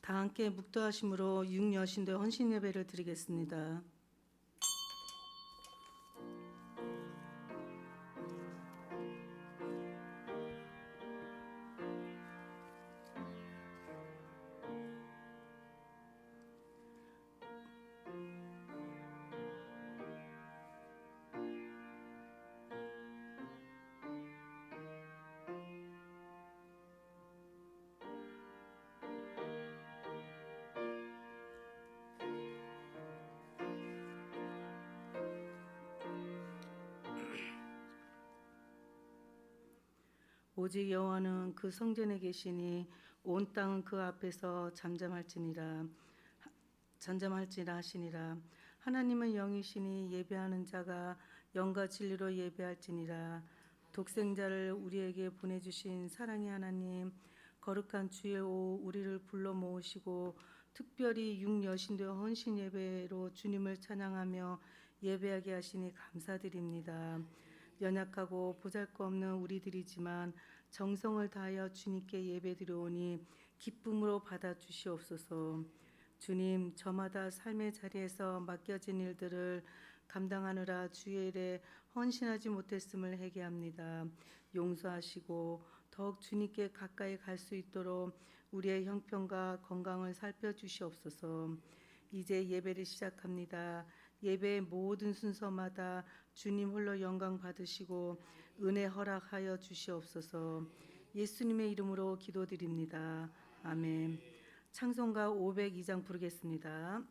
다 함께 묵도하심으로 육여신도 헌신 예배를 드리겠습니다. 오직 여호와는 그 성전에 계시니 온 땅은 그 앞에서 잠잠할지니라 하시니라. 하나님은 영이시니 예배하는 자가 영과 진리로 예배할지니라. 독생자를 우리에게 보내주신 사랑의 하나님, 거룩한 주의 오후 우리를 불러 모으시고 특별히 육여신도 헌신 예배로 주님을 찬양하며 예배하게 하시니 감사드립니다. 연약하고 보잘것없는 우리들이지만 정성을 다하여 주님께 예배드려오니 기쁨으로 받아주시옵소서. 주님, 저마다 삶의 자리에서 맡겨진 일들을 감당하느라 주의 일에 헌신하지 못했음을 회개합니다. 용서하시고 더욱 주님께 가까이 갈 수 있도록 우리의 형편과 건강을 살펴주시옵소서. 이제 예배를 시작합니다. 예배의 모든 순서마다 주님 홀로 영광 받으시고 은혜 허락하여 주시옵소서. 예수님의 이름으로 기도드립니다. 아멘. 찬송가 502장 부르겠습니다.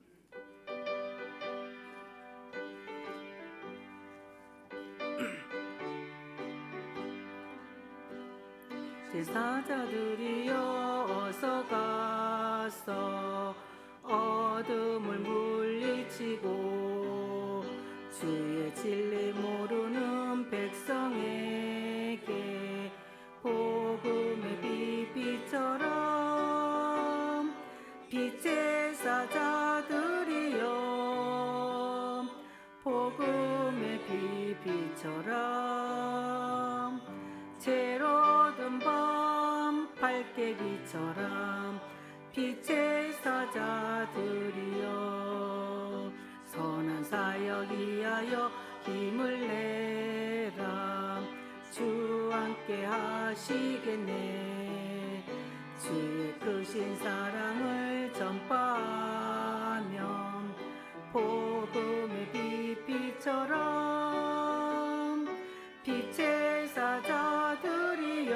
제사자들이여 어서 가서 어둠을 물리치고 주의 진리 모르는 백성에게 복음의 빛처럼 빛의 사자들이여 복음의 빛처럼 채로든 밤 밝게 빛처럼 빛의 사자들이여 선한 사역 위하여 힘을 내라. 주 함께 하시겠네. 주의 크신 사랑을 전파하면 복음의 빛처럼 빛의 사자들이여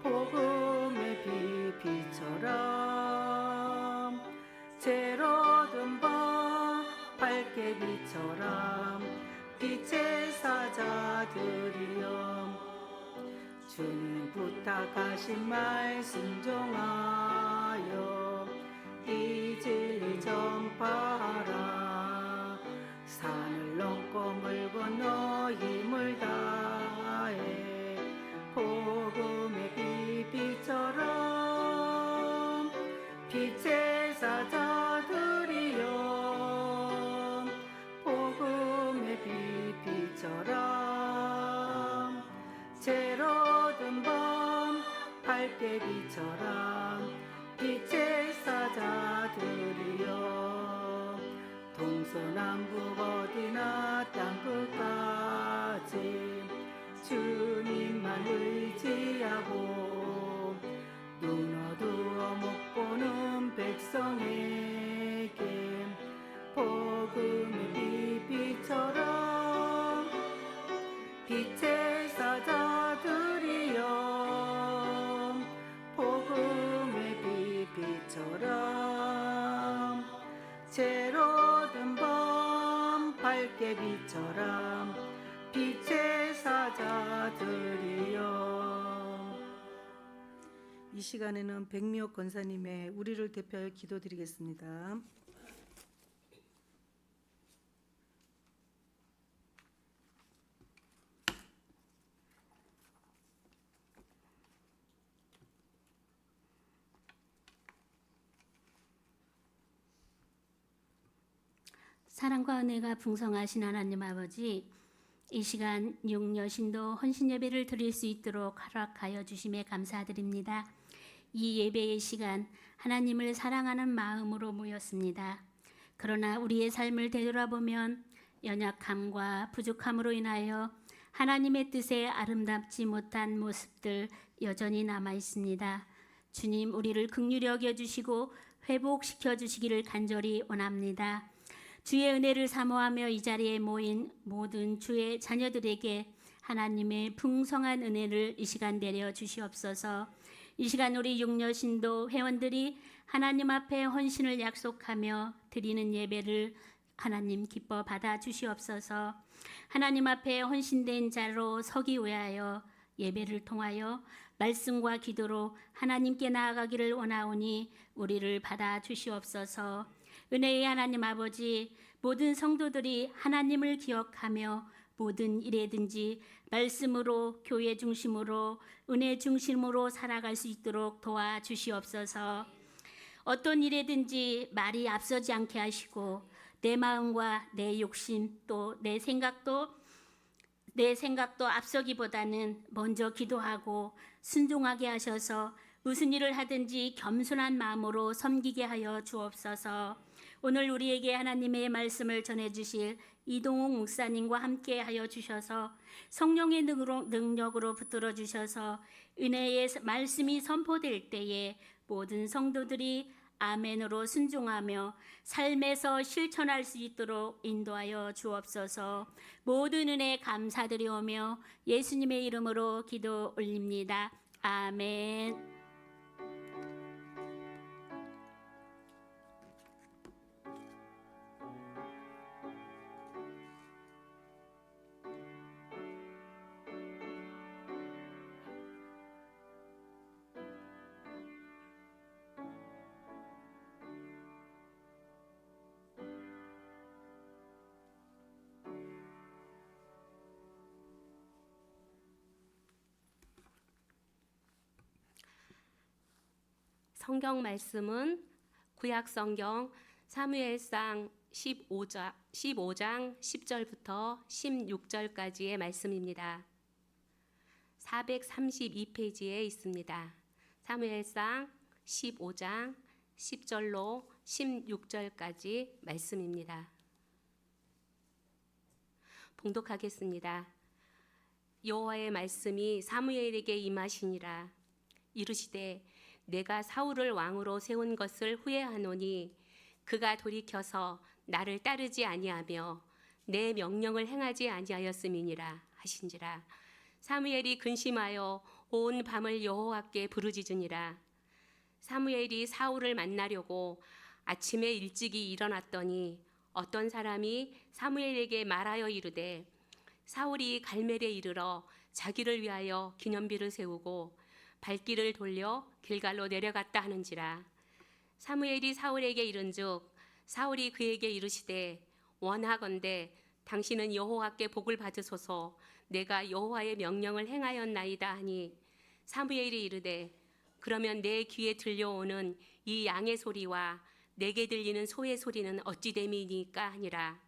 복음의 빛처럼 채로든 밤 밝게 빛처럼 빛의 사자들이여 주님 부탁하신 말 순종하여 이 진리 전파하라. 산을 넘고 물 건너 힘을 다해 복음의 빛처럼 빛의 사자들이여 복음의 빛처럼 채로든 밤 밝게 빛처럼 빛의 사자들이여 동서남북 어디나 땅끝까지 주님만 의지하고 눈 어두워 못 보는 백성에게 복음의 빛처럼 빛의 사자들이여 복음의 빛처럼 채로든 밤 밝게 빛처럼 빛의 사자들이여. 이 시간에는 백미옥 권사님의 우리를 대표하여 기도드리겠습니다. 사랑과 은혜가 풍성하신 하나님 아버지, 이 시간 육여신도 헌신 예배를 드릴 수 있도록 허락하여 주심에 감사드립니다. 이 예배의 시간 하나님을 사랑하는 마음으로 모였습니다. 그러나 우리의 삶을 되돌아보면 연약함과 부족함으로 인하여 하나님의 뜻에 아름답지 못한 모습들 여전히 남아 있습니다. 주님, 우리를 긍휼히 여겨주시고 회복시켜 주시기를 간절히 원합니다. 주의 은혜를 사모하며 이 자리에 모인 모든 주의 자녀들에게 하나님의 풍성한 은혜를 이 시간 내려 주시옵소서. 이 시간 우리 육려신도 회원들이 하나님 앞에 헌신을 약속하며 드리는 예배를 하나님 기뻐 받아 주시옵소서. 하나님 앞에 헌신된 자로 서기 위하여 예배를 통하여 말씀과 기도로 하나님께 나아가기를 원하오니 우리를 받아 주시옵소서. 은혜의 하나님 아버지, 모든 성도들이 하나님을 기억하며 모든 일에든지 말씀으로, 교회 중심으로, 은혜 중심으로 살아갈 수 있도록 도와주시옵소서. 어떤 일에든지 말이 앞서지 않게 하시고 내 마음과 내 욕심 또 내 생각도 앞서기보다는 먼저 기도하고 순종하게 하셔서 무슨 일을 하든지 겸손한 마음으로 섬기게 하여 주옵소서. 오늘 우리에게 하나님의 말씀을 전해주실 이동욱 목사님과 함께 하여 주셔서 성령의 능력으로 붙들어 주셔서 은혜의 말씀이 선포될 때에 모든 성도들이 아멘으로 순종하며 삶에서 실천할 수 있도록 인도하여 주옵소서. 모든 은혜 감사드리오며 예수님의 이름으로 기도 올립니다. 아멘. 성경 말씀은 구약 성경 사무엘상 15장 10절부터 16절까지의 말씀입니다. 432페이지에 있습니다. 사무엘상 15장 10절로 16절까지 말씀입니다. 봉독하겠습니다. 여호와의 말씀이 사무엘에게 임하시니라. 이르시되 내가 사울을 왕으로 세운 것을 후회하노니 그가 돌이켜서 나를 따르지 아니하며 내 명령을 행하지 아니하였음이니라 하신지라. 사무엘이 근심하여 온 밤을 여호와께 부르짖으니라. 사무엘이 사울을 만나려고 아침에 일찍이 일어났더니 어떤 사람이 사무엘에게 말하여 이르되 사울이 갈멜에 이르러 자기를 위하여 기념비를 세우고 발길을 돌려 길갈로 내려갔다 하는지라. 사무엘이 사울에게 이른즉 사울이 그에게 이르시되 원하건대 당신은 여호와께 복을 받으소서. 내가 여호와의 명령을 행하였나이다 하니 사무엘이 이르되 그러면 내 귀에 들려오는 이 양의 소리와 내게 들리는 소의 소리는 어찌 됨이니까 하니라.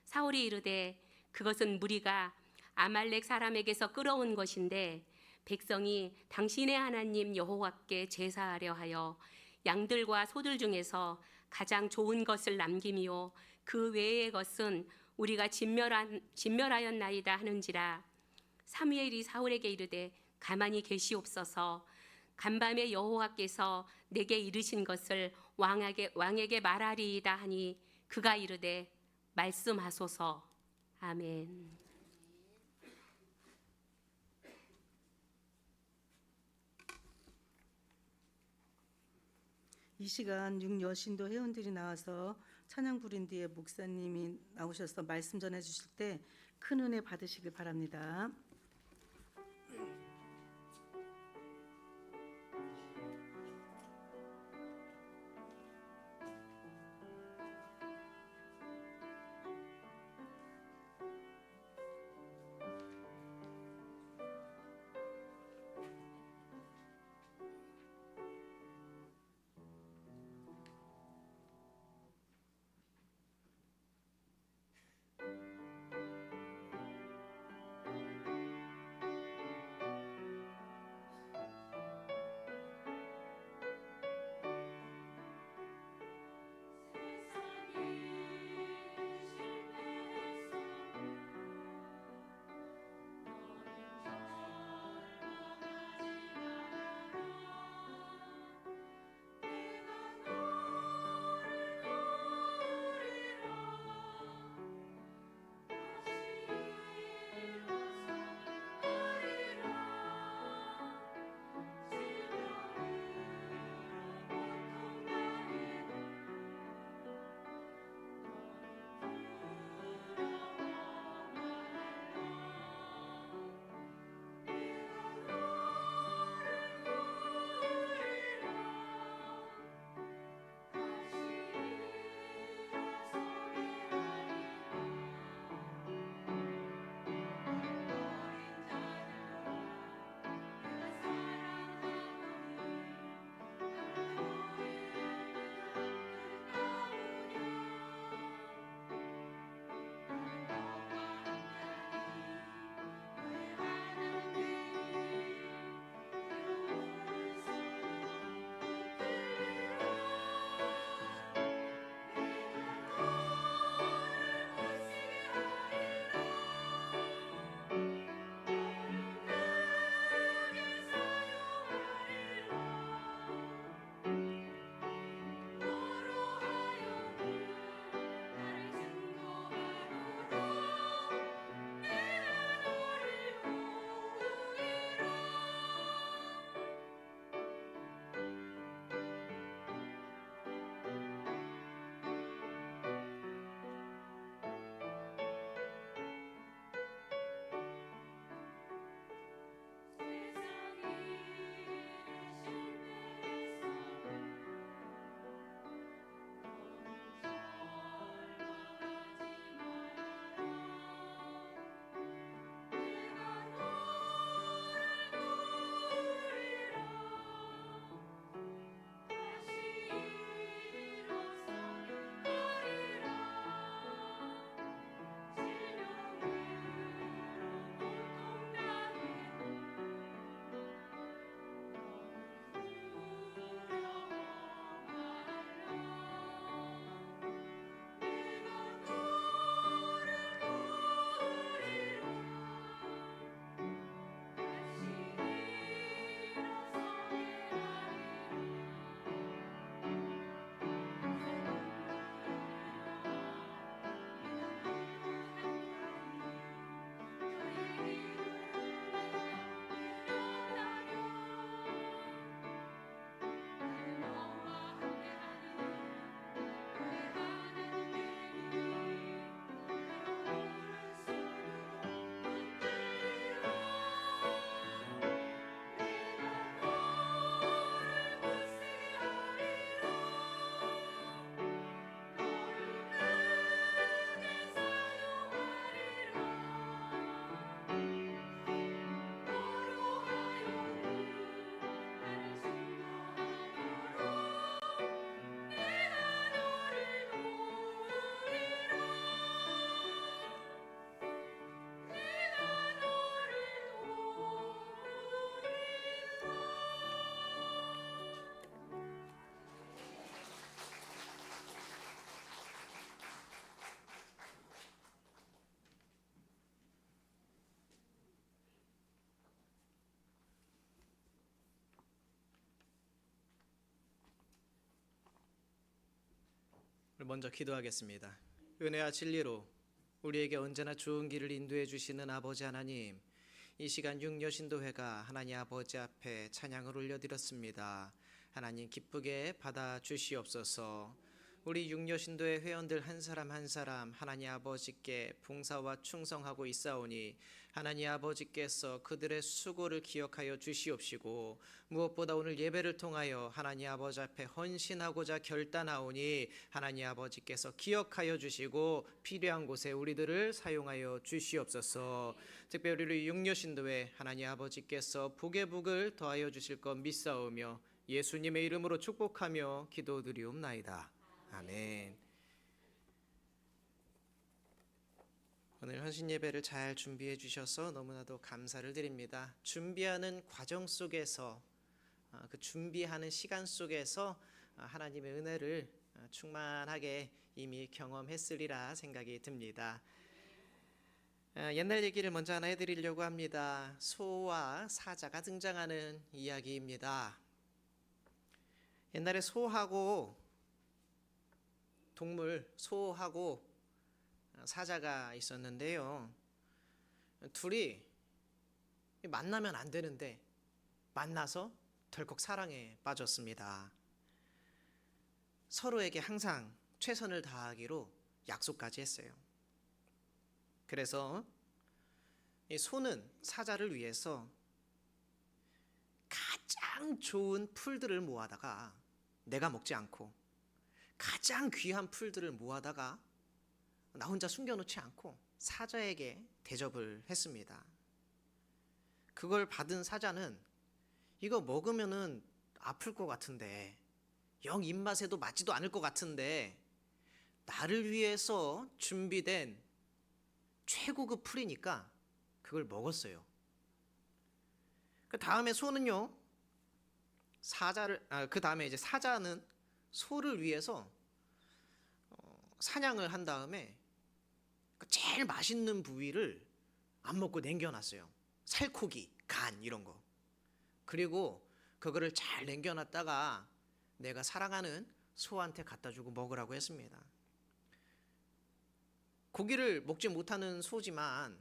사울이 이르되 그것은 무리가 아말렉 사람에게서 끌어온 것인데 백성이 당신의 하나님 여호와께 제사하려 하여 양들과 소들 중에서 가장 좋은 것을 남김이요 그 외의 것은 우리가 진멸하였나이다 하는지라. 사무엘이 사울에게 이르되 가만히 계시옵소서. 간밤에 여호와께서 내게 이르신 것을 왕에게 말하리이다 하니 그가 이르되 말씀하소서. 아멘. 이 시간 육여신도 회원들이 나와서 찬양 부른 뒤에 목사님이 나오셔서 말씀 전해 주실 때 큰 은혜 받으시길 바랍니다. 먼저 기도하겠습니다. 은혜와 진리로 우리에게 언제나 좋은 길을 인도해 주시는 아버지 하나님, 이 시간 육여신도회가 하나님 아버지 앞에 찬양을 올려드렸습니다. 하나님 기쁘게 받아 주시옵소서. 우리 육여신도회 회원들 한 사람 한 사람 하나님 아버지께 봉사와 충성하고 있사오니 하나님 아버지께서 그들의 수고를 기억하여 주시옵시고, 무엇보다 오늘 예배를 통하여 하나님 아버지 앞에 헌신하고자 결단하오니 하나님 아버지께서 기억하여 주시고 필요한 곳에 우리들을 사용하여 주시옵소서. 특별히 우리 육여신도회 하나님 아버지께서 복의 복을 더하여 주실 것 믿사오며 예수님의 이름으로 축복하며 기도드리옵나이다. 아멘. 오늘 헌신 예배를 잘 준비해 주셔서 너무나도 감사를 드립니다. 준비하는 과정 속에서 그 준비하는 시간 속에서 하나님의 은혜를 충만하게 이미 경험했으리라 생각이 듭니다. 옛날 얘기를 먼저 하나 해드리려고 합니다. 소와 사자가 등장하는 이야기입니다. 옛날에 소하고 동물, 소하고 사자가 있었는데요. 둘이 만나면 안 되는데 만나서 덜컥 사랑에 빠졌습니다. 서로에게 항상 최선을 다하기로 약속까지 했어요. 그래서 이 소는 사자를 위해서 가장 좋은 풀들을 모아다가 내가 먹지 않고 가장 귀한 풀들을 모아다가 나 혼자 숨겨놓지 않고 사자에게 대접을 했습니다. 그걸 받은 사자는 이거 먹으면은 아플 것 같은데, 영 입맛에도 맞지도 않을 것 같은데 나를 위해서 준비된 최고급 풀이니까 그걸 먹었어요. 그 다음에 소는요, 그 다음에 이제 사자는 소를 위해서 사냥을 한 다음에 제일 맛있는 부위를 안 먹고 남겨놨어요. 살코기, 간 이런 거. 그리고 그거를 잘 남겨놨다가 내가 사랑하는 소한테 갖다 주고 먹으라고 했습니다. 고기를 먹지 못하는 소지만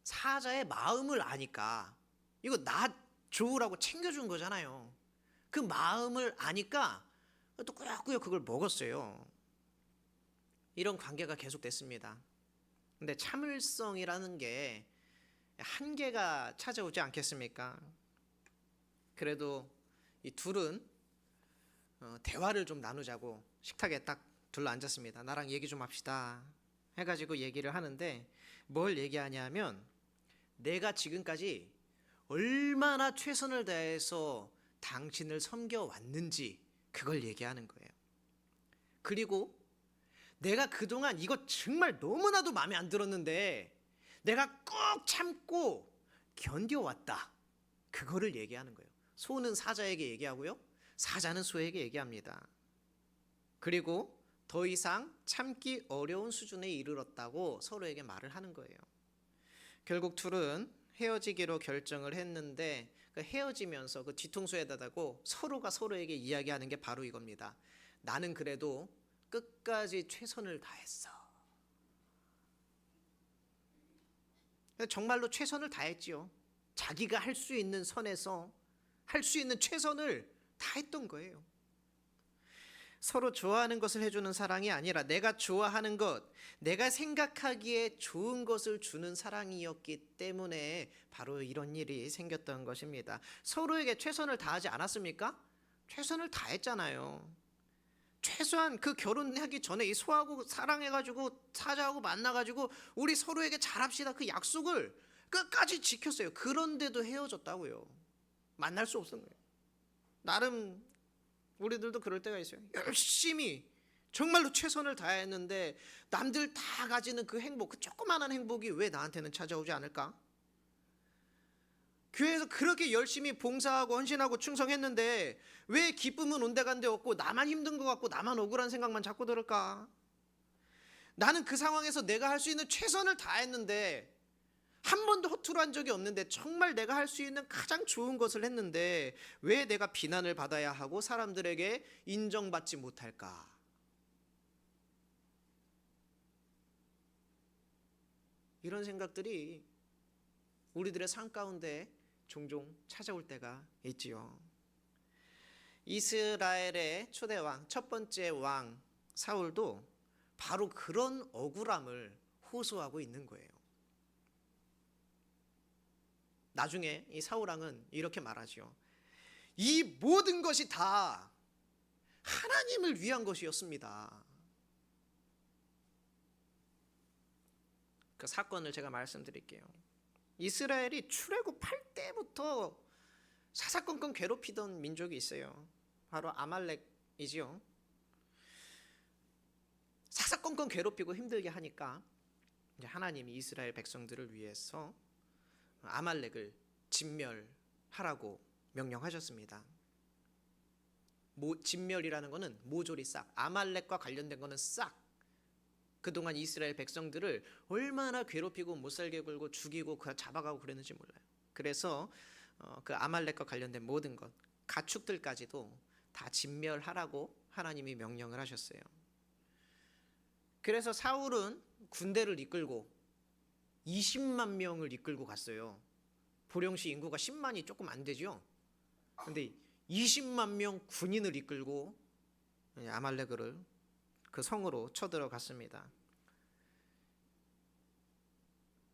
사자의 마음을 아니까 이거 나 좋으라고 챙겨준 거잖아요. 그 마음을 아니까 또 꾸역꾸역 그걸 먹었어요. 이런 관계가 계속됐습니다. 근데 참을성이라는 게 한계가 찾아오지 않겠습니까? 그래도 이 둘은 대화를 좀 나누자고 식탁에 딱 둘러앉았습니다. 나랑 얘기 좀 합시다 해가지고 얘기를 하는데 뭘 얘기하냐면 내가 지금까지 얼마나 최선을 다해서 당신을 섬겨왔는지 그걸 얘기하는 거예요. 그리고 내가 그동안 이거 정말 너무나도 마음에 안 들었는데 내가 꾹 참고 견뎌왔다. 그거를 얘기하는 거예요. 소는 사자에게 얘기하고요. 사자는 소에게 얘기합니다. 그리고 더 이상 참기 어려운 수준에 이르렀다고 서로에게 말을 하는 거예요. 결국 둘은 헤어지기로 결정을 했는데 그 헤어지면서 그 뒤통수에다 대고 서로가 서로에게 이야기하는 게 바로 이겁니다. 나는 그래도 끝까지 최선을 다했어. 정말로 최선을 다했지요. 자기가 할 수 있는 선에서 할 수 있는 최선을 다했던 거예요. 서로 좋아하는 것을 해주는 사랑이 아니라 내가 좋아하는 것, 내가 생각하기에 좋은 것을 주는 사랑이었기 때문에 바로 이런 일이 생겼던 것입니다. 서로에게 최선을 다하지 않았습니까? 최선을 다했잖아요. 최소한 그 결혼하기 전에 이 소하고 사랑해가지고 사자하고 만나가지고 우리 서로에게 잘합시다 그 약속을 끝까지 지켰어요. 그런데도 헤어졌다고요. 만날 수 없는 거예요. 나름 우리들도 그럴 때가 있어요. 열심히 정말로 최선을 다했는데 남들 다 가지는 그 행복, 그 조그마한 행복이 왜 나한테는 찾아오지 않을까? 교회에서 그렇게 열심히 봉사하고 헌신하고 충성했는데 왜 기쁨은 온데간데 없고 나만 힘든 것 같고 나만 억울한 생각만 자꾸 들을까? 나는 그 상황에서 내가 할 수 있는 최선을 다했는데 한 번도 허투루 한 적이 없는데 정말 내가 할 수 있는 가장 좋은 것을 했는데 왜 내가 비난을 받아야 하고 사람들에게 인정받지 못할까? 이런 생각들이 우리들의 삶 가운데 종종 찾아올 때가 있지요. 이스라엘의 초대 왕, 첫 번째 왕 사울도 바로 그런 억울함을 호소하고 있는 거예요. 나중에 이 사울 왕은 이렇게 말하죠. 이 모든 것이 다 하나님을 위한 것이었습니다. 그 사건을 제가 말씀드릴게요. 이스라엘이 출애굽할 때부터 사사건건 괴롭히던 민족이 있어요. 바로 아말렉이지요. 사사건건 괴롭히고 힘들게 하니까 이제 하나님이 이스라엘 백성들을 위해서 아말렉을 진멸하라고 명령하셨습니다. 진멸이라는 것은 모조리 싹, 아말렉과 관련된 것은 싹. 그동안 이스라엘 백성들을 얼마나 괴롭히고 못살게 굴고 죽이고 잡아가고 그랬는지 몰라요. 그래서 그 아말렉과 관련된 모든 것, 가축들까지도 다 진멸하라고 하나님이 명령을 하셨어요. 그래서 사울은 군대를 이끌고 20만 명을 이끌고 갔어요. 보령시 인구가 10만이 조금 안 되죠. 근데 20만 명 군인을 이끌고 아말렉을 그 성으로 쳐들어갔습니다.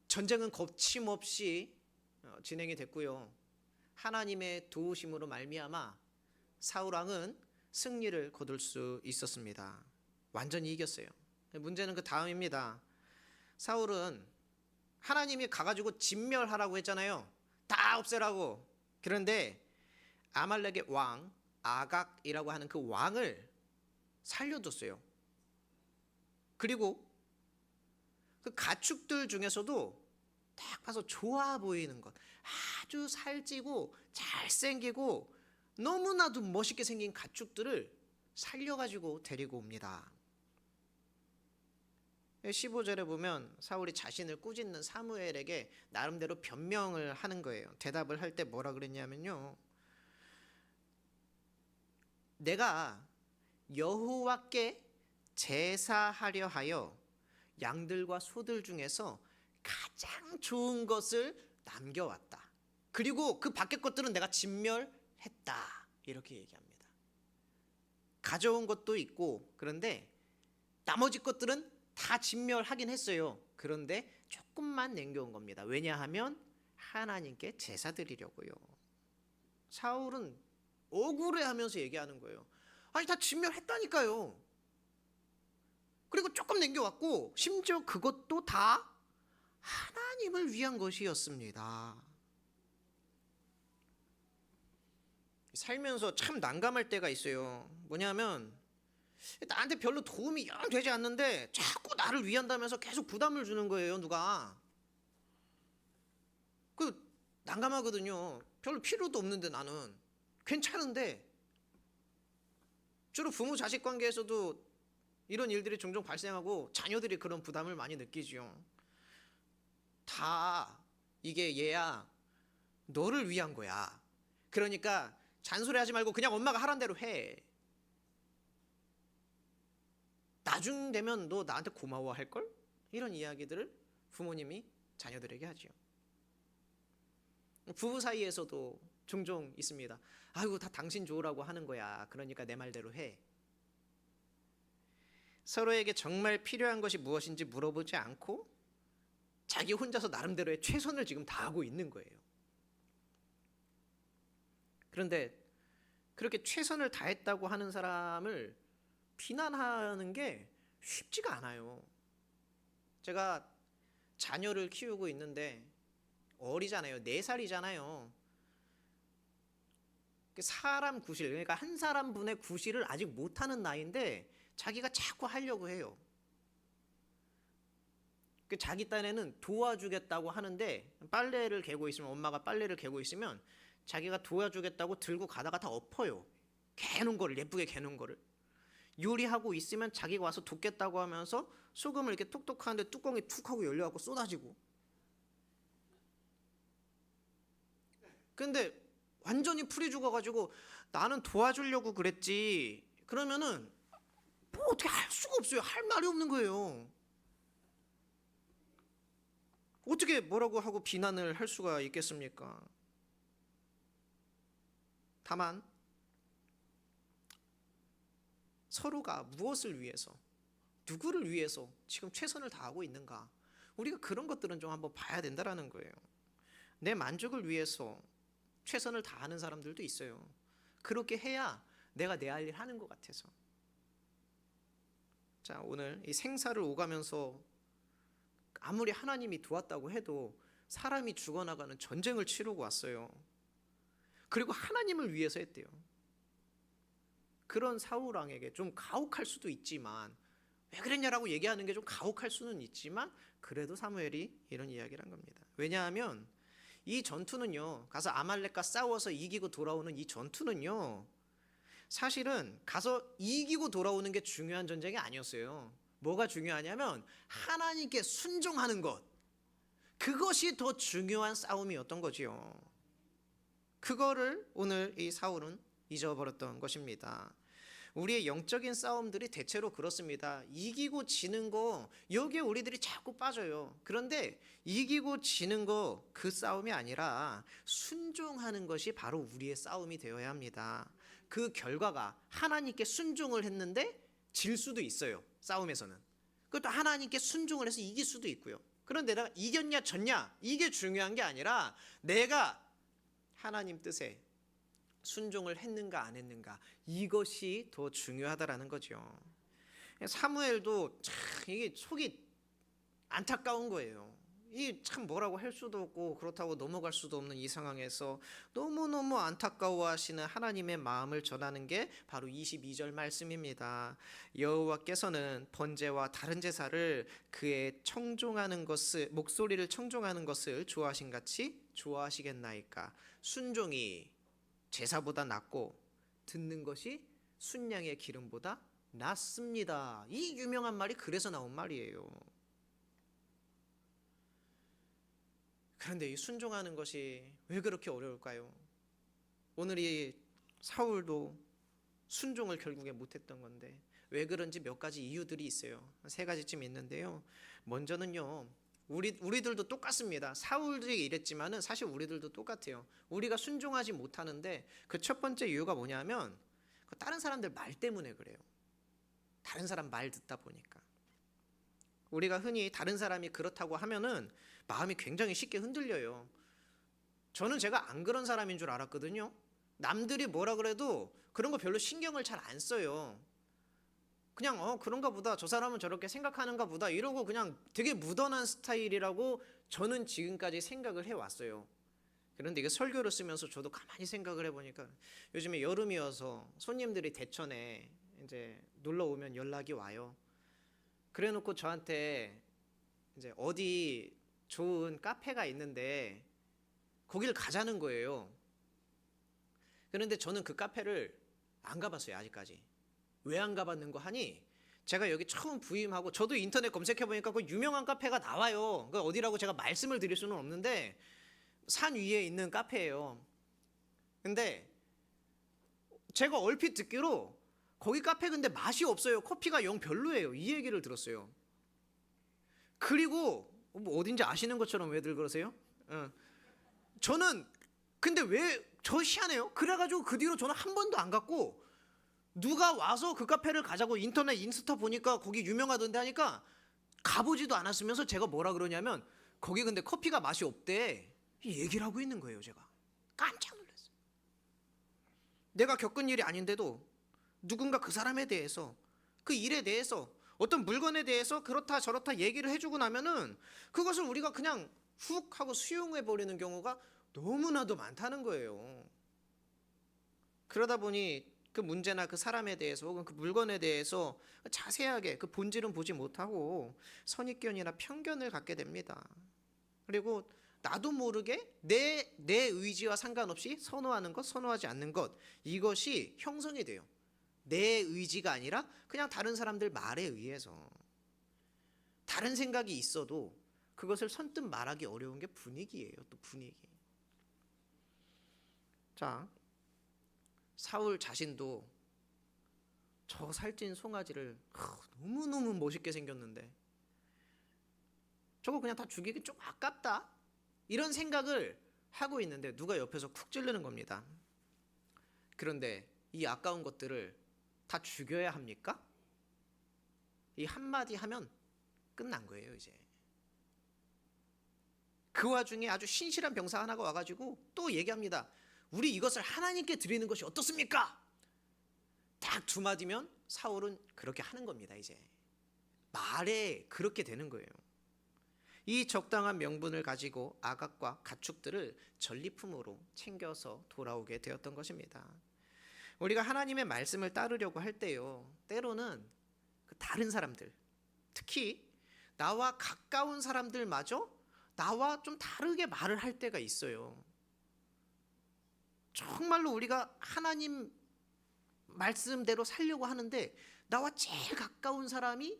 전쟁은 거침없이 진행이 됐고요. 하나님의 도우심으로 말미암아 사울 왕은 승리를 거둘 수 있었습니다. 완전히 이겼어요. 문제는 그 다음입니다. 사울은 하나님이 가가지고 진멸하라고 했잖아요. 다 없애라고. 그런데 아말렉의 왕 아각이라고 하는 그 왕을 살려뒀어요. 그리고 그 가축들 중에서도 딱 봐서 좋아 보이는 것, 아주 살찌고 잘생기고 너무나도 멋있게 생긴 가축들을 살려가지고 데리고 옵니다. 15절에 보면 사울이 자신을 꾸짖는 사무엘에게 나름대로 변명을 하는 거예요. 대답을 할 때 뭐라 그랬냐면요, 내가 여호와께 제사하려 하여 양들과 소들 중에서 가장 좋은 것을 남겨왔다. 그리고 그 밖의 것들은 내가 진멸했다. 이렇게 얘기합니다. 가져온 것도 있고 그런데 나머지 것들은 다 진멸하긴 했어요. 그런데 조금만 남겨온 겁니다. 왜냐하면 하나님께 제사 드리려고요. 사울은 억울해하면서 얘기하는 거예요. 아니 다 진멸했다니까요. 그리고 조금 남겨왔고 심지어 그것도 다 하나님을 위한 것이었습니다. 살면서 참 난감할 때가 있어요. 뭐냐면 나한테 별로 도움이 영 되지 않는데 자꾸 나를 위한다면서 계속 부담을 주는 거예요. 누가. 그 난감하거든요. 별로 필요도 없는데 나는 괜찮은데. 주로 부모 자식 관계에서도 이런 일들이 종종 발생하고 자녀들이 그런 부담을 많이 느끼죠. 다 이게 얘야 너를 위한 거야. 그러니까 잔소리하지 말고 그냥 엄마가 하란 대로 해. 나중 되면 너 나한테 고마워할걸? 이런 이야기들을 부모님이 자녀들에게 하죠. 부부 사이에서도 종종 있습니다. 아이고 다 당신 좋으라고 하는 거야. 그러니까 내 말대로 해. 서로에게 정말 필요한 것이 무엇인지 물어보지 않고 자기 혼자서 나름대로의 최선을 지금 다하고 있는 거예요. 그런데 그렇게 최선을 다했다고 하는 사람을 비난하는 게 쉽지가 않아요. 제가 자녀를 키우고 있는데 어리잖아요. 4살이잖아요. 사람 구실, 그러니까 한 사람분의 구실을 아직 못하는 나이인데 자기가 자꾸 하려고 해요. 자기 딴에는 도와주겠다고 하는데 빨래를 개고 있으면, 엄마가 빨래를 개고 있으면 자기가 도와주겠다고 들고 가다가 다 엎어요. 개놓은 거를, 예쁘게 개놓은 거를. 요리하고 있으면 자기가 와서 돕겠다고 하면서 소금을 이렇게 톡톡 하는데 뚜껑이 툭 하고 열려갖고 쏟아지고. 근데 완전히 풀이 죽어가지고 나는 도와주려고 그랬지. 그러면은 뭐 어떻게 할 수가 없어요. 할 말이 없는 거예요. 어떻게 뭐라고 하고 비난을 할 수가 있겠습니까? 다만 서로가 무엇을 위해서, 누구를 위해서 지금 최선을 다하고 있는가, 우리가 그런 것들은 좀 한번 봐야 된다라는 거예요. 내 만족을 위해서 최선을 다하는 사람들도 있어요. 그렇게 해야 내가 내 할 일 하는 것 같아서. 자, 오늘 이 생사를 오가면서 아무리 하나님이 도왔다고 해도 사람이 죽어나가는 전쟁을 치르고 왔어요. 그리고 하나님을 위해서 했대요. 그런 사울 왕에게 좀 가혹할 수도 있지만, 왜 그랬냐라고 얘기하는 게 좀 가혹할 수는 있지만, 그래도 사무엘이 이런 이야기를 한 겁니다. 왜냐하면 이 전투는요, 가서 아말렉과 싸워서 이기고 돌아오는 이 전투는요, 사실은 가서 이기고 돌아오는 게 중요한 전쟁이 아니었어요. 뭐가 중요하냐면 하나님께 순종하는 것, 그것이 더 중요한 싸움이었던 거지요. 그거를 오늘 이 사울은 잊어버렸던 것입니다. 우리의 영적인 싸움들이 대체로 그렇습니다. 이기고 지는 거, 여기에 우리들이 자꾸 빠져요. 그런데 이기고 지는 거, 그 싸움이 아니라 순종하는 것이 바로 우리의 싸움이 되어야 합니다. 그 결과가 하나님께 순종을 했는데 질 수도 있어요. 싸움에서는. 그것도 하나님께 순종을 해서 이길 수도 있고요. 그런데 내가 이겼냐 졌냐, 이게 중요한 게 아니라 내가 하나님 뜻에 순종을 했는가 안 했는가, 이것이 더 중요하다라는 거죠. 사무엘도 참 이게 속이 안타까운 거예요. 이 참 뭐라고 할 수도 없고 그렇다고 넘어갈 수도 없는 이 상황에서 너무너무 안타까워하시는 하나님의 마음을 전하는 게 바로 22절 말씀입니다. 여호와께서는 번제와 다른 제사를 그의 청종하는 것을, 목소리를 청종하는 것을 좋아하신 같이 좋아하시겠나이까. 순종이 제사보다 낫고 듣는 것이 순양의 기름보다 낫습니다. 이 유명한 말이 그래서 나온 말이에요. 그런데 이 순종하는 것이 왜 그렇게 어려울까요? 오늘 이 사울도 순종을 결국에 못했던 건데 왜 그런지 몇 가지 이유들이 있어요. 세 가지쯤 있는데요. 먼저는요, 우리들도 똑같습니다. 사울들이 이랬지만은 사실 우리들도 똑같아요. 우리가 순종하지 못하는데 그 첫 번째 이유가 뭐냐면 다른 사람들 말 때문에 그래요. 다른 사람 말 듣다 보니까. 우리가 흔히 다른 사람이 그렇다고 하면은 마음이 굉장히 쉽게 흔들려요. 저는 제가 안 그런 사람인 줄 알았거든요. 남들이 뭐라 그래도 그런 거 별로 신경을 잘 안 써요. 그냥 그런가 보다, 저 사람은 저렇게 생각하는가 보다 이러고 그냥 되게 무던한 스타일이라고 저는 지금까지 생각을 해왔어요. 그런데 이게 설교를 쓰면서 저도 가만히 생각을 해보니까 요즘에 여름이어서 손님들이 대천에 이제 놀러 오면 연락이 와요. 그래놓고 저한테 이제 어디 좋은 카페가 있는데 거기를 가자는 거예요. 그런데 저는 그 카페를 안 가봤어요, 아직까지. 왜 안 가봤는 거 하니, 제가 여기 처음 부임하고 저도 인터넷 검색해보니까 그 유명한 카페가 나와요. 그 어디라고 제가 말씀을 드릴 수는 없는데 산 위에 있는 카페예요. 근데 제가 얼핏 듣기로 거기 카페 근데 맛이 없어요. 커피가 영 별로예요. 이 얘기를 들었어요. 그리고 뭐 어딘지 아시는 것처럼 왜들 그러세요? 저는 근데 왜 저 희한해요. 그래가지고 그 뒤로 저는 한 번도 안 갔고, 누가 와서 그 카페를 가자고 인터넷 인스타 보니까 거기 유명하던데 하니까 가보지도 않았으면서 제가 뭐라 그러냐면 거기 근데 커피가 맛이 없대, 이 얘기를 하고 있는 거예요. 제가 깜짝 놀랐어요. 내가 겪은 일이 아닌데도 누군가 그 사람에 대해서, 그 일에 대해서, 어떤 물건에 대해서 그렇다 저렇다 얘기를 해주고 나면은 그것을 우리가 그냥 훅 하고 수용해버리는 경우가 너무나도 많다는 거예요. 그러다 보니 그 문제나 그 사람에 대해서 혹은 그 물건에 대해서 자세하게 그 본질은 보지 못하고 선입견이나 편견을 갖게 됩니다. 그리고 나도 모르게 내 의지와 상관없이 선호하는 것, 선호하지 않는 것, 이것이 형성이 돼요. 내 의지가 아니라 그냥 다른 사람들 말에 의해서. 다른 생각이 있어도 그것을 선뜻 말하기 어려운 게 분위기예요. 또 분위기. 자, 사울 자신도 저 살찐 송아지를 너무너무 멋있게 생겼는데 저거 그냥 다 죽이기 좀 아깝다. 이런 생각을 하고 있는데 누가 옆에서 쿡 찌르는 겁니다. 그런데 이 아까운 것들을 다 죽여야 합니까? 이 한마디 하면 끝난 거예요, 이제. 그 와중에 아주 신실한 병사 하나가 와가지고 또 얘기합니다. 우리 이것을 하나님께 드리는 것이 어떻습니까? 딱 두 마디면 사울은 그렇게 하는 겁니다, 이제. 말에 그렇게 되는 거예요. 이 적당한 명분을 가지고 아각과 가축들을 전리품으로 챙겨서 돌아오게 되었던 것입니다. 우리가 하나님의 말씀을 따르려고 할 때요, 때로는 다른 사람들, 특히 나와 가까운 사람들마저 나와 좀 다르게 말을 할 때가 있어요. 정말로 우리가 하나님 말씀대로 살려고 하는데 나와 제일 가까운 사람이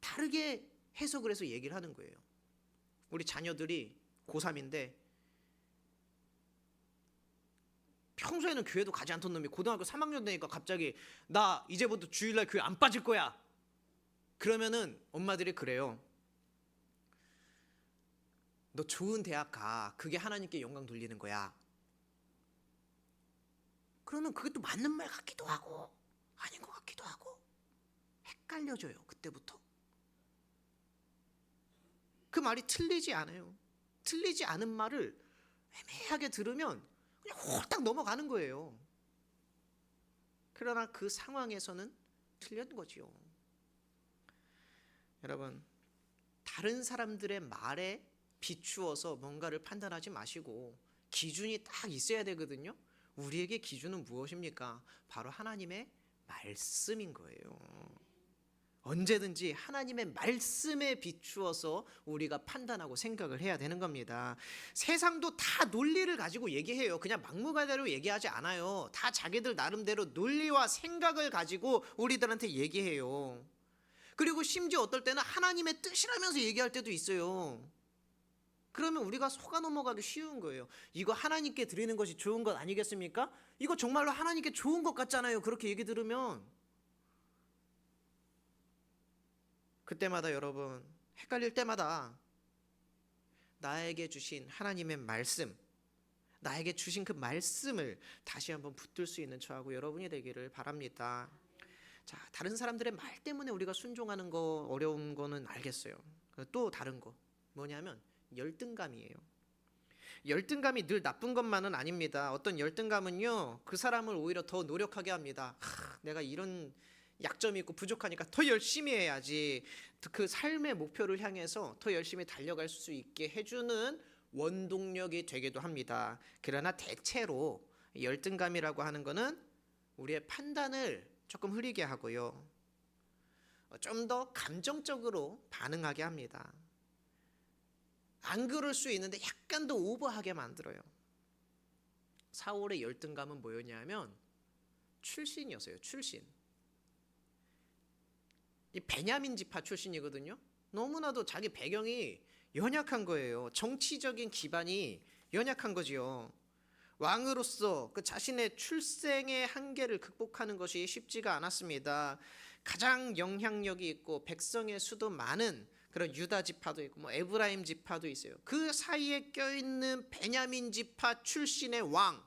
다르게 해석을 해서 얘기를 하는 거예요. 우리 자녀들이 고3인데 평소에는 교회도 가지 않던 놈이 고등학교 3학년 되니까 갑자기 나 이제부터 주일날 교회 안 빠질 거야. 그러면은 엄마들이 그래요. 너 좋은 대학 가. 그게 하나님께 영광 돌리는 거야. 그러면 그게 또 맞는 말 같기도 하고 아닌 것 같기도 하고 헷갈려져요. 그때부터. 그 말이 틀리지 않아요. 틀리지 않은 말을 애매하게 들으면 그냥 홀딱 넘어가는 거예요. 그러나 그 상황에서는 틀린 거지요. 여러분, 다른 사람들의 말에 비추어서 뭔가를 판단하지 마시고 기준이 딱 있어야 되거든요. 우리에게 기준은 무엇입니까? 바로 하나님의 말씀인 거예요. 언제든지 하나님의 말씀에 비추어서 우리가 판단하고 생각을 해야 되는 겁니다. 세상도 다 논리를 가지고 얘기해요. 그냥 막무가내로 얘기하지 않아요. 다 자기들 나름대로 논리와 생각을 가지고 우리들한테 얘기해요. 그리고 심지어 어떨 때는 하나님의 뜻이라면서 얘기할 때도 있어요. 그러면 우리가 속아 넘어가기 쉬운 거예요. 이거 하나님께 드리는 것이 좋은 것 아니겠습니까? 이거 정말로 하나님께 좋은 것 같잖아요. 그렇게 얘기 들으면. 그때마다 여러분, 헷갈릴 때마다 나에게 주신 하나님의 말씀, 나에게 주신 그 말씀을 다시 한번 붙들 수 있는 저하고 여러분이 되기를 바랍니다. 자, 다른 사람들의 말 때문에 우리가 순종하는 거 어려운 거는 알겠어요. 또 다른 거 뭐냐면 열등감이에요. 열등감이 늘 나쁜 것만은 아닙니다. 어떤 열등감은요, 그 사람을 오히려 더 노력하게 합니다. 내가 이런 약점이 있고 부족하니까 더 열심히 해야지. 그 삶의 목표를 향해서 더 열심히 달려갈 수 있게 해주는 원동력이 되기도 합니다. 그러나 대체로 열등감이라고 하는 거는 우리의 판단을 조금 흐리게 하고요, 좀 더 감정적으로 반응하게 합니다. 안 그럴 수 있는데 약간 더 오버하게 만들어요. 사울의 열등감은 뭐였냐면 출신이었어요. 출신. 이 베냐민 지파 출신이거든요. 너무나도 자기 배경이 연약한 거예요. 정치적인 기반이 연약한 거지요. 왕으로서 그 자신의 출생의 한계를 극복하는 것이 쉽지가 않았습니다. 가장 영향력이 있고 백성의 수도 많은 그런 유다 지파도 있고 뭐 에브라임 지파도 있어요. 그 사이에 껴있는 베냐민 지파 출신의 왕,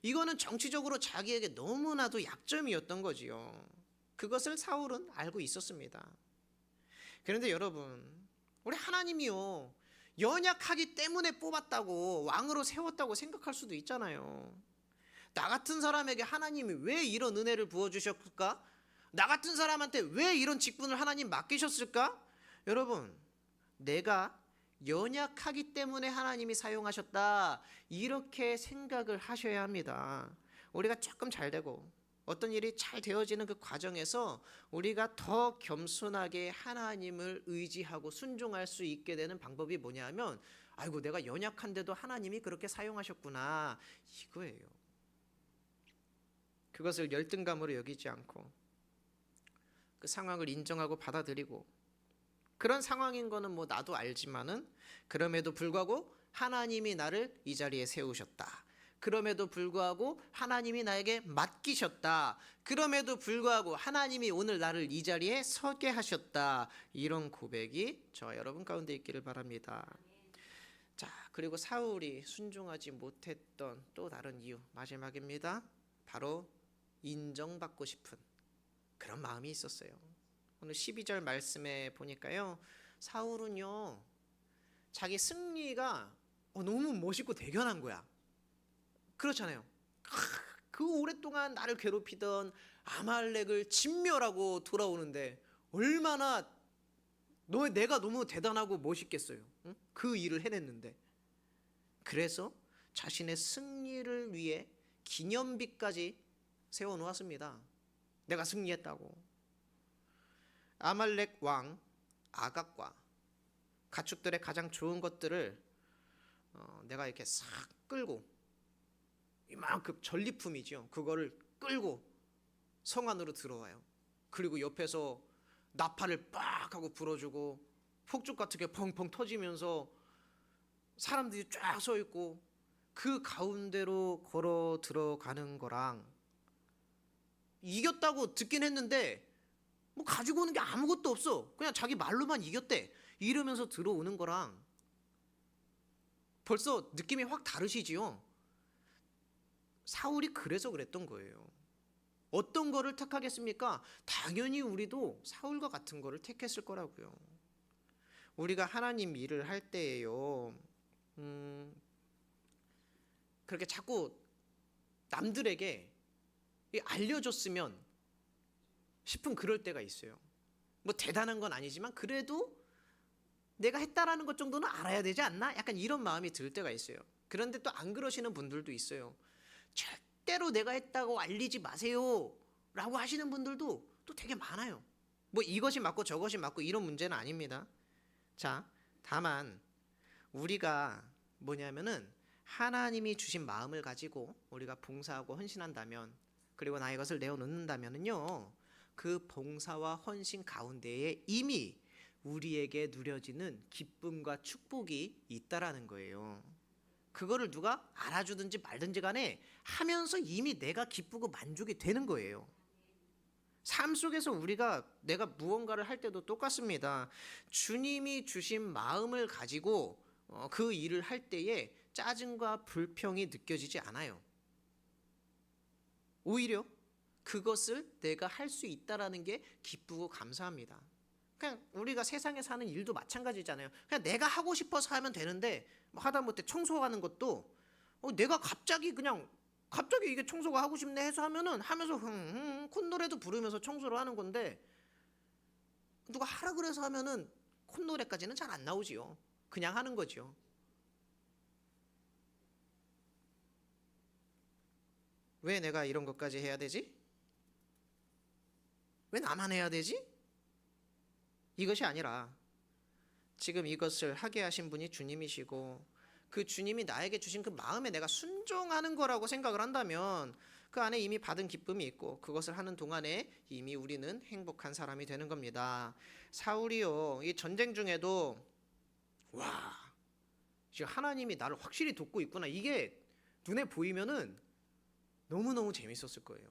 이거는 정치적으로 자기에게 너무나도 약점이었던 거지요. 그것을 사울은 알고 있었습니다. 그런데 여러분, 우리 하나님이요, 연약하기 때문에 뽑았다고 왕으로 세웠다고 생각할 수도 있잖아요. 나 같은 사람에게 하나님이 왜 이런 은혜를 부어주셨을까? 나 같은 사람한테 왜 이런 직분을 하나님 맡기셨을까? 여러분, 내가 연약하기 때문에 하나님이 사용하셨다, 이렇게 생각을 하셔야 합니다. 우리가 조금 잘 되고 어떤 일이 잘 되어지는 그 과정에서 우리가 더 겸손하게 하나님을 의지하고 순종할 수 있게 되는 방법이 뭐냐면, 아이고 내가 연약한데도 하나님이 그렇게 사용하셨구나, 이거예요. 그것을 열등감으로 여기지 않고 그 상황을 인정하고 받아들이고, 그런 상황인 거는 뭐 나도 알지만은 그럼에도 불구하고 하나님이 나를 이 자리에 세우셨다, 그럼에도 불구하고 하나님이 나에게 맡기셨다. 그럼에도 불구하고 하나님이 오늘 나를 이 자리에 서게 하셨다. 이런 고백이 저와 여러분 가운데 있기를 바랍니다. 자, 그리고 사울이 순종하지 못했던 또 다른 이유, 마지막입니다. 바로 인정받고 싶은 그런 마음이 있었어요. 오늘 12절 말씀에 보니까요, 사울은요 자기 승리가 너무 멋있고 대견한 거야. 그렇잖아요. 그 오랫동안 나를 괴롭히던 아말렉을 진멸하고 돌아오는데 얼마나 내가 너무 대단하고 멋있겠어요. 응? 그 일을 해냈는데. 그래서 자신의 승리를 위해 기념비까지 세워놓았습니다. 내가 승리했다고. 아말렉 왕 아각과 가축들의 가장 좋은 것들을 내가 이렇게 싹 끌고, 이만큼 전리품이죠. 그거를 끌고 성 안으로 들어와요. 그리고 옆에서 나팔을 빡 하고 불어주고 폭죽 같은 게 펑펑 터지면서 사람들이 쫙 서 있고 그 가운데로 걸어 들어가는 거랑, 이겼다고 듣긴 했는데 뭐 가지고 오는 게 아무것도 없어. 그냥 자기 말로만 이겼대. 이러면서 들어오는 거랑 벌써 느낌이 확 다르시지요. 사울이 그래서 그랬던 거예요. 어떤 거를 택하겠습니까? 당연히 우리도 사울과 같은 거를 택했을 거라고요. 우리가 하나님 일을 할 때에요, 그렇게 자꾸 남들에게 알려줬으면 싶은 그럴 때가 있어요. 뭐 대단한 건 아니지만 그래도 내가 했다라는 것 정도는 알아야 되지 않나? 약간 이런 마음이 들 때가 있어요. 그런데 또 안 그러시는 분들도 있어요. 절대로 내가 했다고 알리지 마세요 라고 하시는 분들도 또 되게 많아요. 뭐 이것이 맞고 저것이 맞고 이런 문제는 아닙니다. 자, 다만 우리가 뭐냐면은 하나님이 주신 마음을 가지고 우리가 봉사하고 헌신한다면, 그리고 나 이것을 내어놓는다면은요, 그 봉사와 헌신 가운데에 이미 우리에게 누려지는 기쁨과 축복이 있다라는 거예요. 그거를 누가 알아주든지 말든지 간에 하면서 이미 내가 기쁘고 만족이 되는 거예요. 삶 속에서 내가 무언가를 할 때도 똑같습니다. 주님이 주신 마음을 가지고 그 일을 할 때에 짜증과 불평이 느껴지지 않아요. 오히려 그것을 내가 할 수 있다라는 게 기쁘고 감사합니다. 그냥 우리가 세상에 사는 일도 마찬가지잖아요. 그냥 내가 하고 싶어서 하면 되는데, 하다못해 청소하는 것도 내가 갑자기 이게 청소가 하고 싶네 해서 하면서 콧노래도 부르면서 청소를 하는 건데, 누가 하라 그래서 하면은 콧노래까지는 잘 안 나오지요. 그냥 하는 거죠. 왜 내가 이런 것까지 해야 되지? 왜 나만 해야 되지? 이것이 아니라 지금 이것을 하게 하신 분이 주님이시고, 그 주님이 나에게 주신 그 마음에 내가 순종하는 거라고 생각을 한다면 그 안에 이미 받은 기쁨이 있고, 그것을 하는 동안에 이미 우리는 행복한 사람이 되는 겁니다. 사울이요, 이 전쟁 중에도 지금 하나님이 나를 확실히 돕고 있구나, 이게 눈에 보이면은 너무너무 재밌었을 거예요.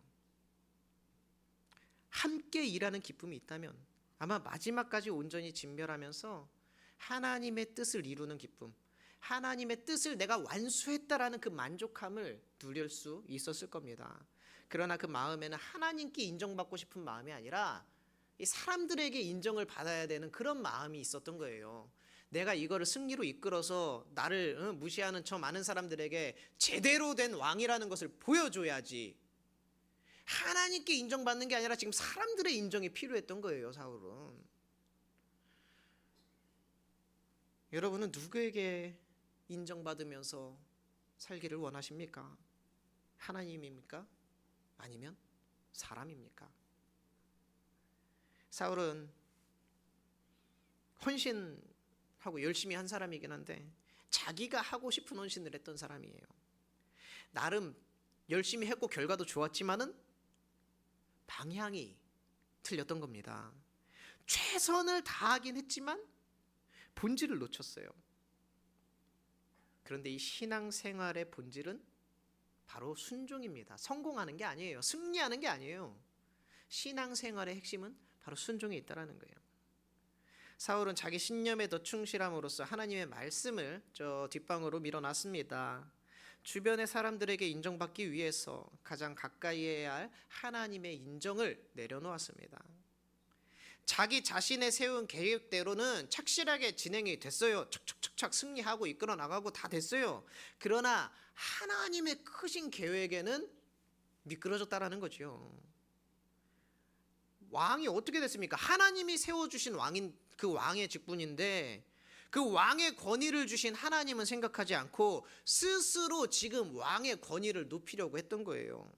함께 일하는 기쁨이 있다면 아마 마지막까지 온전히 진멸하면서 하나님의 뜻을 이루는 기쁨, 하나님의 뜻을 내가 완수했다라는 그 만족함을 누릴 수 있었을 겁니다. 그러나 그 마음에는 하나님께 인정받고 싶은 마음이 아니라 이 사람들에게 인정을 받아야 되는 그런 마음이 있었던 거예요. 내가 이거를 승리로 이끌어서 나를 무시하는 저 많은 사람들에게 제대로 된 왕이라는 것을 보여줘야지, 하나님께 인정받는 게 아니라 지금 사람들의 인정이 필요했던 거예요, 사울은. 여러분은 누구에게 인정받으면서 살기를 원하십니까? 하나님입니까? 아니면 사람입니까? 사울은 헌신하고 열심히 한 사람이긴 한데 자기가 하고 싶은 헌신을 했던 사람이에요. 나름 열심히 했고 결과도 좋았지만은 방향이 틀렸던 겁니다. 최선을 다하긴 했지만 본질을 놓쳤어요. 그런데 이 신앙생활의 본질은 바로 순종입니다. 성공하는 게 아니에요. 승리하는 게 아니에요. 신앙생활의 핵심은 바로 순종에 있다라는 거예요. 사울은 자기 신념에 더 충실함으로써 하나님의 말씀을 저 뒷방으로 밀어놨습니다. 주변의 사람들에게 인정받기 위해서 가장 가까이 해야 할 하나님의 인정을 내려놓았습니다. 자기 자신의 세운 계획대로는 착실하게 진행이 됐어요. 착착착착 승리하고 이끌어 나가고 다 됐어요. 그러나 하나님의 크신 계획에는 미끄러졌다라는 거죠. 왕이 어떻게 됐습니까? 하나님이 세워주신 왕인 그 왕의 직분인데 그 왕의 권위를 주신 하나님은 생각하지 않고 스스로 지금 왕의 권위를 높이려고 했던 거예요.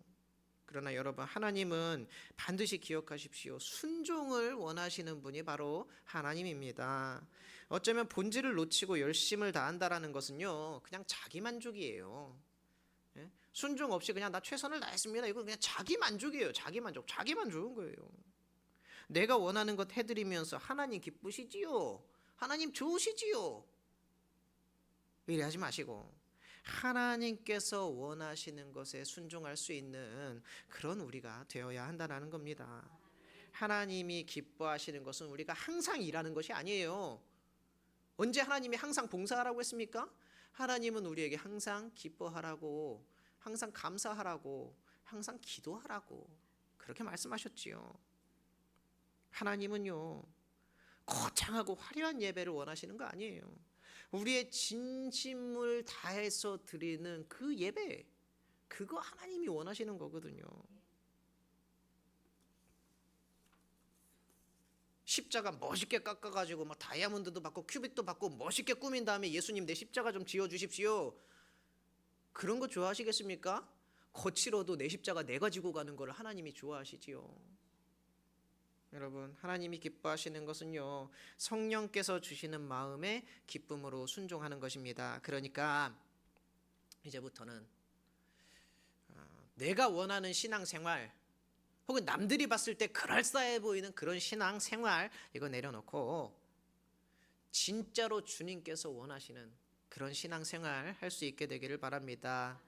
그러나 여러분, 하나님은 반드시 기억하십시오. 순종을 원하시는 분이 바로 하나님입니다. 어쩌면 본질을 놓치고 열심을 다한다라는 것은요, 그냥 자기 만족이에요. 예? 순종 없이 그냥 나 최선을 다했습니다. 이건 그냥 자기 만족이에요. 자기 만족. 자기만 좋은 거예요. 내가 원하는 것 해드리면서 하나님 기쁘시지요? 하나님 좋으시지요? 이래 하지 마시고 하나님께서 원하시는 것에 순종할 수 있는 그런 우리가 되어야 한다는 겁니다. 하나님이 기뻐하시는 것은 우리가 항상 일하는 것이 아니에요. 언제 하나님이 항상 봉사하라고 했습니까? 하나님은 우리에게 항상 기뻐하라고, 항상 감사하라고, 항상 기도하라고 그렇게 말씀하셨지요. 하나님은요, 거창하고 화려한 예배를 원하시는 거 아니에요. 우리의 진심을 다해서 드리는 그 예배, 그거 하나님이 원하시는 거거든요. 십자가 멋있게 깎아가지고 막 다이아몬드도 받고 큐빅도 받고 멋있게 꾸민 다음에 예수님 내 십자가 좀 지어주십시오. 그런 거 좋아하시겠습니까? 거칠어도 내 십자가 내가 지고 가는 걸 하나님이 좋아하시지요. 여러분, 하나님이 기뻐하시는 것은요, 성령께서 주시는 마음의 기쁨으로 순종하는 것입니다. 그러니까 이제부터는 내가 원하는 신앙생활 혹은 남들이 봤을 때 그럴싸해 보이는 그런 신앙생활 이거 내려놓고 진짜로 주님께서 원하시는 그런 신앙생활 할 수 있게 되기를 바랍니다.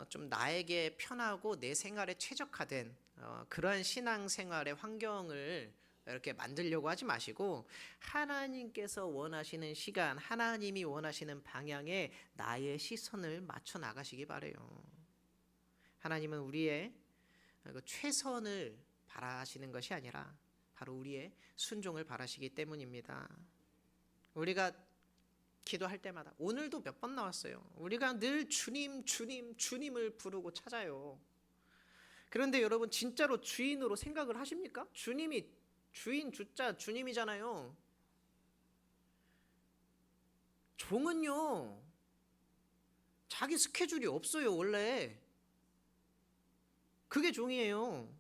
좀 나에게 편하고 내 생활에 최적화된 그러한 신앙생활의 환경을 이렇게 만들려고 하지 마시고 하나님께서 원하시는 시간, 하나님이 원하시는 방향에 나의 시선을 맞춰 나가시기 바라요. 하나님은 우리의 최선을 바라시는 것이 아니라 바로 우리의 순종을 바라시기 때문입니다. 우리가 기도할 때마다 오늘도 몇 번 나왔어요. 우리가 늘 주님, 주님, 주님을 부르고 찾아요. 그런데 여러분, 진짜로 주인으로 생각을 하십니까? 주님이 주인 주자 주님이잖아요. 종은요, 자기 스케줄이 없어요. 원래 그게 종이에요.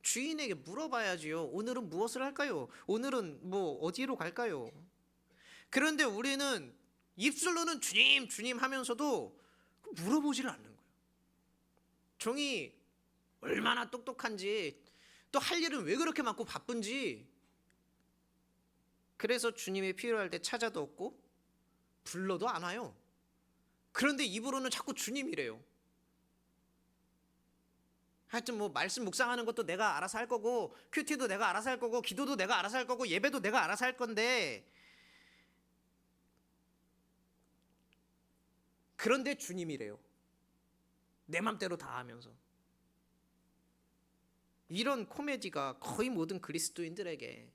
주인에게 물어봐야지요. 오늘은 무엇을 할까요? 오늘은 뭐 어디로 갈까요? 그런데 우리는 입술로는 주님 주님 하면서도 물어보지를 않는 거예요. 종이 얼마나 똑똑한지, 또 할 일은 왜 그렇게 많고 바쁜지, 그래서 주님이 필요할 때 찾아도 없고 불러도 안 와요. 그런데 입으로는 자꾸 주님이래요. 하여튼 뭐 말씀 묵상하는 것도 내가 알아서 할 거고, 큐티도 내가 알아서 할 거고, 기도도 내가 알아서 할 거고, 예배도 내가 알아서 할 건데, 그런데 주님이래요. 내 맘대로 다 하면서. 이런 코미디가 거의 모든 그리스도인들에게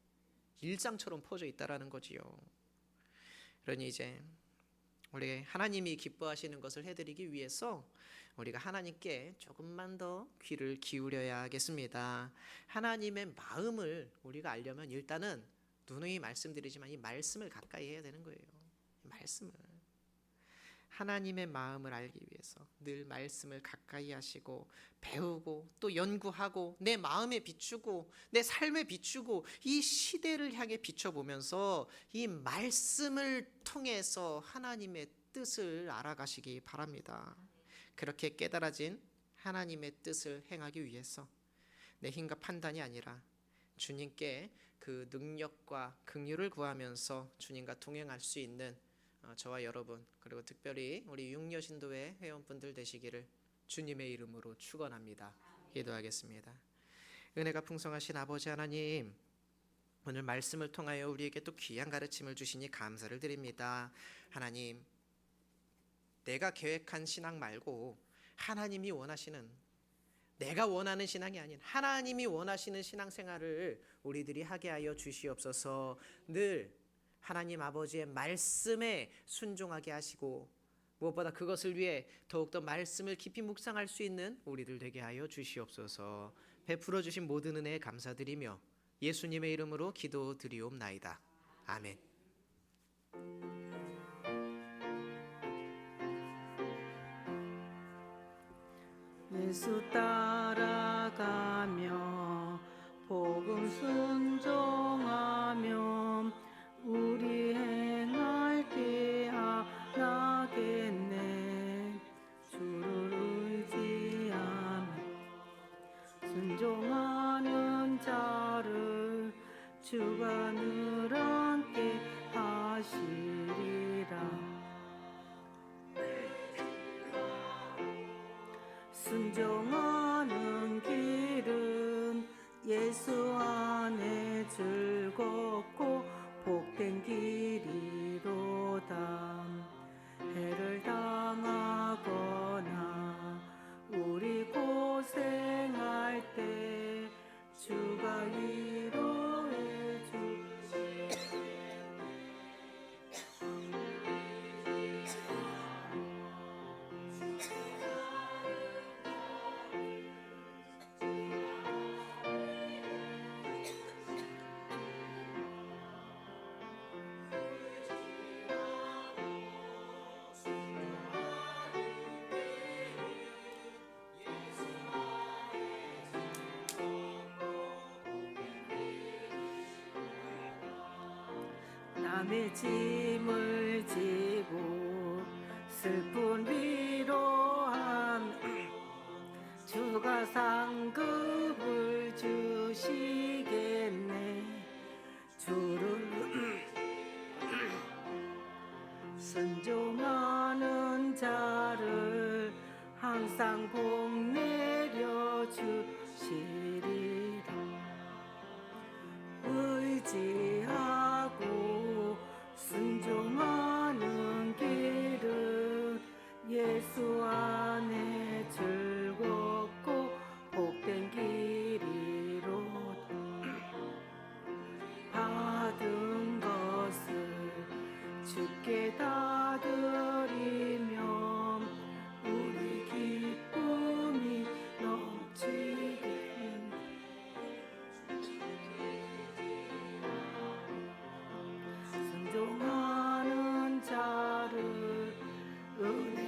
일상처럼 퍼져 있다라는 거지요. 그러니 이제 우리 하나님이 기뻐하시는 것을 해드리기 위해서 우리가 하나님께 조금만 더 귀를 기울여야겠습니다. 하나님의 마음을 우리가 알려면 일단은 누누이 말씀드리지만 이 말씀을 가까이 해야 되는 거예요. 말씀을. 하나님의 마음을 알기 위해서 늘 말씀을 가까이 하시고 배우고 또 연구하고 내 마음에 비추고 내 삶에 비추고 이 시대를 향해 비춰보면서 이 말씀을 통해서 하나님의 뜻을 알아가시기 바랍니다. 그렇게 깨달아진 하나님의 뜻을 행하기 위해서 내 힘과 판단이 아니라 주님께 그 능력과 긍휼을 구하면서 주님과 동행할 수 있는 저와 여러분 그리고 특별히 우리 육려신도회 회원분들 되시기를 주님의 이름으로 축원합니다. 기도하겠습니다. 은혜가 풍성하신 아버지 하나님, 오늘 말씀을 통하여 우리에게 또 귀한 가르침을 주시니 감사를 드립니다. 하나님, 내가 계획한 신앙 말고 하나님이 원하시는, 내가 원하는 신앙이 아닌 하나님이 원하시는 신앙생활을 우리들이 하게 하여 주시옵소서. 늘 하나님 아버지의 말씀에 순종하게 하시고 무엇보다 그것을 위해 더욱더 말씀을 깊이 묵상할 수 있는 우리들 되게 하여 주시옵소서. 베풀어 주신 모든 은혜에 감사드리며 예수님의 이름으로 기도드리옵나이다. 아멘. 예수 따라가며 복음 순종하며 우리 행할 게 하나겠네. 주를 의지하며 순종하는 자를 주가 늘 함께 하시리라. 순종하는 길은 예수 안에 즐겁고 복된 길이로다. 해를 당하거나 우리 고생할 때 주가 위로해 주시. 남의 짐을 지고 슬픈 위로함 주가 상급을 주시겠네. 주를 순종하는 자를 항상 복 내려 주시리라. 의지하고 순종하는 길은 예수 안에 즐겁고 복된 길이로다. 받은 것을 주께 다 드리며 우리 기쁨이 넘치게. 순종하는 자를 은혜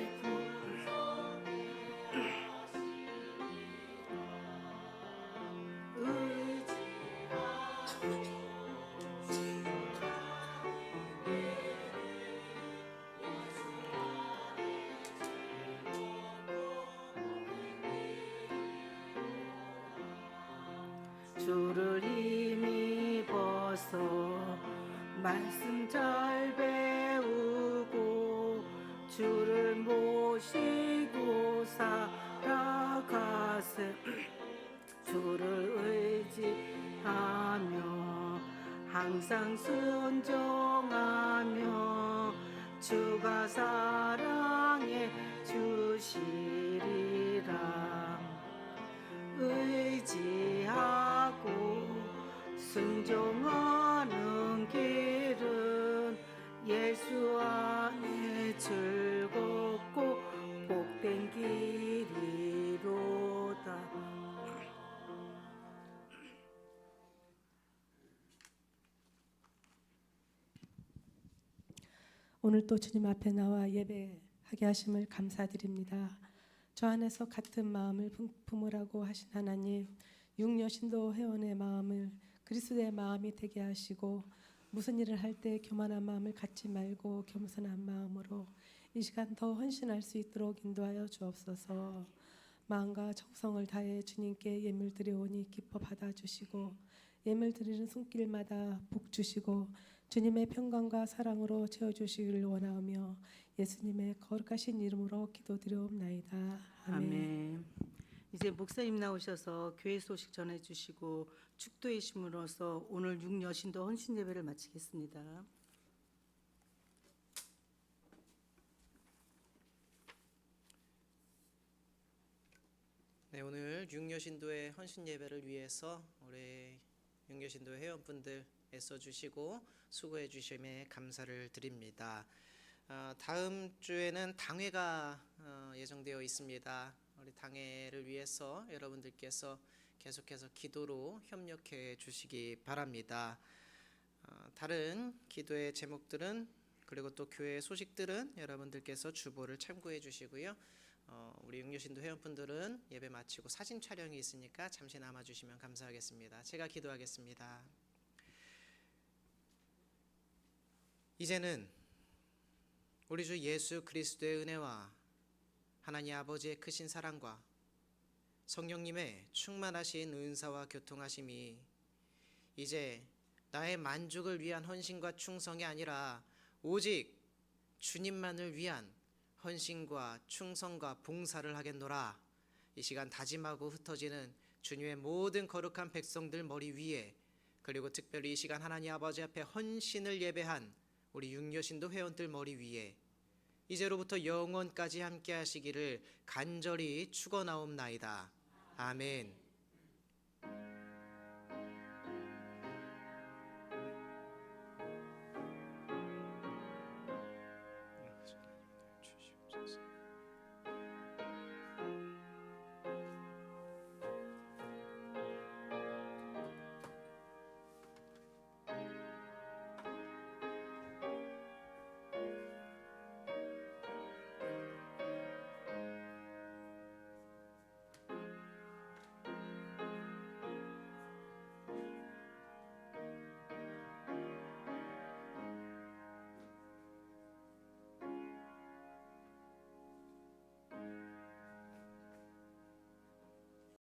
주를 힘입어서 말씀 잘 배우고 주를 모시고 살아가세. 주를 의지하며 항상 순종하며 주가 사랑해 주시리라. 의지하고 순종하는 길은 예수 안에 즐겁고 복된 길이로다. 오늘 또 주님 앞에 나와 예배하게 하심을 감사드립니다. 저 안에서 같은 마음을 품으라고 하신 하나님, 육려신도 회원의 마음을 그리스도의 마음이 되게 하시고 무슨 일을 할 때 교만한 마음을 갖지 말고 겸손한 마음으로 이 시간 더 헌신할 수 있도록 인도하여 주옵소서. 마음과 정성을 다해 주님께 예물 드려오니 기뻐 받아주시고 예물 드리는 손길마다 복 주시고 주님의 평강과 사랑으로 채워주시기를 원하며 예수님의 거룩하신 이름으로 기도드려옵나이다. 아멘. 이제 목사님 나오셔서 교회 소식 전해주시고 축도의 심으로서 오늘 6여신도 헌신 예배를 마치겠습니다. 네, 오늘 육여신도의 헌신 예배를 위해서 우리 육여신도 회원분들 애써주시고 수고해 주심에 감사를 드립니다. 다음 주에는 당회가 예정되어 있습니다. 우리 당회를 위해서 여러분들께서 계속해서 기도로 협력해 주시기 바랍니다. 다른 기도의 제목들은 그리고 또 교회 소식들은 여러분들께서 주보를 참고해 주시고요. 우리 육여신도 회원분들은 예배 마치고 사진 촬영이 있으니까 잠시 남아주시면 감사하겠습니다. 제가 기도하겠습니다. 이제는 우리 주 예수 그리스도의 은혜와 하나님 아버지의 크신 사랑과 성령님의 충만하신 은사와 교통하심이 이제 나의 만족을 위한 헌신과 충성이 아니라 오직 주님만을 위한 헌신과 충성과 봉사를 하겠노라. 이 시간 다짐하고 흩어지는 주님의 모든 거룩한 백성들 머리 위에, 그리고 특별히 이 시간 하나님 아버지 앞에 헌신을 예배한 우리 육여신도 회원들 머리 위에 이제로부터 영원까지 함께 하시기를 간절히 축원하옵나이다. 아멘.